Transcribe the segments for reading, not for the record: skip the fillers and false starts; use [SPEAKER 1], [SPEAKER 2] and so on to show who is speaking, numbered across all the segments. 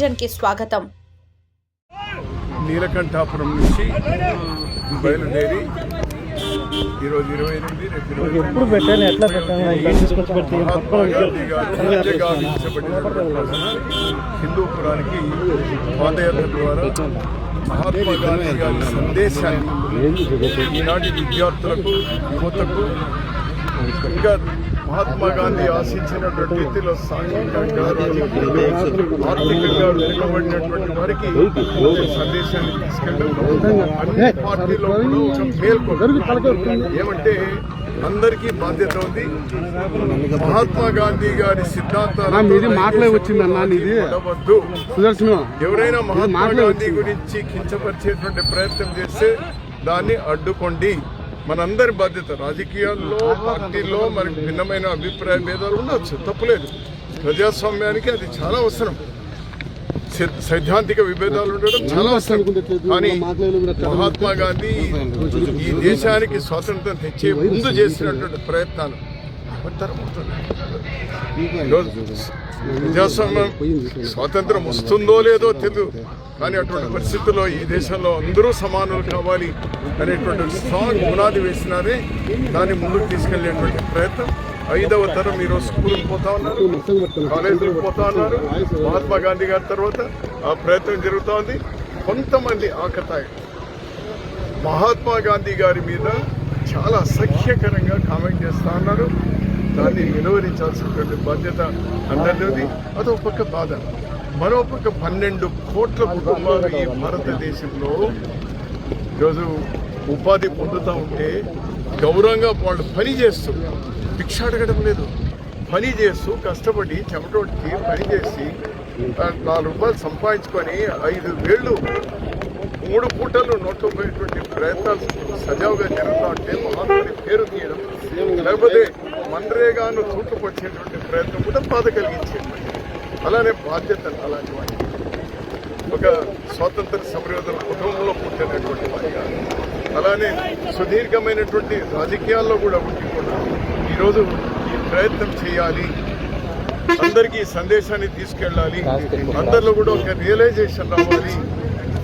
[SPEAKER 1] డివిజన్కి స్వాగతం.
[SPEAKER 2] నీలకంఠాపురం నుంచి బయలుదేరి ఈరోజు 28 రేపు హిందూపురానికి పాదయాత్ర ద్వారా మహాత్మా గాంధీ గారి సందేశాన్ని ఈనాటి విద్యార్థులకు యువతకు ఇంకా మహాత్మా గాంధీ ఆశించినటువంటి రీతిలో సాంఘికంగా ఆర్థికంగా వెనుకబడినటువంటి వారికి సందేశాన్ని తీసుకెళ్ళడం అన్ని పార్టీలో ఒక మేల్కొంది. ఏమంటే అందరికీ బాధ్యత ఉంది. మహాత్మా గాంధీ గారి సిద్ధాంతాలు మాట్లాడవద్దు. ఎవరైనా మహాత్మా గాంధీ గురించి కించపరిచేటువంటి ప్రయత్నం చేస్తే దాన్ని అడ్డుకోండి. మనందరి బాధ్యత. రాజకీయాల్లో పార్టీల్లో మనకు భిన్నమైన అభిప్రాయ భేదాలు ఉండవచ్చు, తప్పులేదు. ప్రజాస్వామ్యానికి అది చాలా అవసరం. సైద్ధాంతిక విభేదాలు ఉండడం చాలా అవసరం. కానీ మహాత్మా గాంధీ ఈ దేశానికి స్వాతంత్రం తెచ్చే ముందు చేసినటువంటి ప్రయత్నాలు ప్రజాస్వామ్యం స్వాతంత్రం వస్తుందో లేదో తెలియదు, కానీ అటువంటి పరిస్థితుల్లో ఈ దేశంలో అందరూ సమానులు కావాలి అనేటువంటి స్ట్రాంగ్ పునాది వేసినారే దాన్ని ముందుకు తీసుకెళ్లేటువంటి ప్రయత్నం. 5వ తరం ఈరోజు స్కూల్కి పోతా ఉన్నారు, కాలేజీలకు పోతా ఉన్నారు. మహాత్మా గాంధీ గారి తర్వాత ఆ ప్రయత్నం జరుగుతూ ఉంది. కొంతమంది ఆకతాయి మహాత్మా గాంధీ గారి మీద చాలా అసహ్యకరంగా కామెంట్ చేస్తూ ఉన్నారు. దాన్ని నిలువరించాల్సినటువంటి బాధ్యత అందరిది. అదొక పక్క బాధ. మరోపక్క 12 కోట్ల కుటుంబాలు ఈ భారతదేశంలో ఈరోజు ఉపాధి పొందుతూ ఉంటే గౌరవంగా వాళ్ళు పని చేస్తూ భిక్ష అడగడం లేదు, పని చేస్తూ కష్టపడి చెమటోటికి పని చేసి 4 రూపాయలు సంపాదించుకొని 5 వేళ్ళు 3 పూటలు నోట్లో పోయేటువంటి ప్రయత్నాలు సజావుగా జరుగుతూ ఉంటే మహాత్ముని పేరు తీయడం, లేకపోతే మన్రేగాను తూటుపరిచేటువంటి ప్రయత్నం కూడా బాధ కలిగించేటువంటి. అలానే బాధ్యతలు అలాంటి వాటి ఒక స్వాతంత్ర సమరయోధుల కుటుంబంలో పుట్టినటువంటి వారిగా, అలానే సుదీర్ఘమైనటువంటి రాజకీయాల్లో కూడా ఉండి కూడా ఈరోజు ఈ ప్రయత్నం చేయాలి, అందరికీ సందేశాన్ని తీసుకెళ్ళాలి, అందరిలో కూడా ఒక రియలైజేషన్ రావాలి.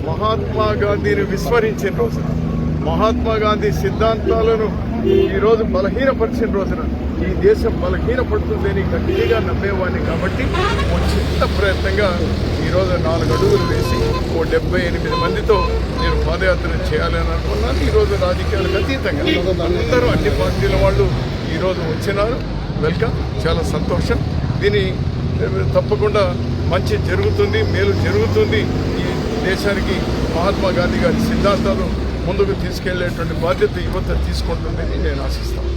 [SPEAKER 2] మహాత్మా గాంధీని విస్మరించిన రోజున, మహాత్మా గాంధీ సిద్ధాంతాలను ఈరోజు బలహీనపరిచిన రోజున ఈ దేశం బలహీనపడుతుందని గట్టిగా నమ్మేవాడిని. కాబట్టి ఓ చిన్న ప్రయత్నంగా ఈరోజు 4 అడుగులు వేసి ఓ 78 మందితో నేను పాదయాత్ర చేయాలని అనుకున్నాను. ఈరోజు రాజకీయాలకు అతీతంగా అందరూ అన్ని పార్టీల వాళ్ళు ఈరోజు వచ్చినారు. వెల్కమ్, చాలా సంతోషం. దీని తప్పకుండా మంచి జరుగుతుంది, మేలు జరుగుతుంది. ఈ దేశానికి మహాత్మా గాంధీ గారి సిద్ధాంతాలు ముందుకు తీసుకెళ్లేటువంటి బాధ్యత యువత తీసుకుంటుందని నేను ఆశిస్తాను.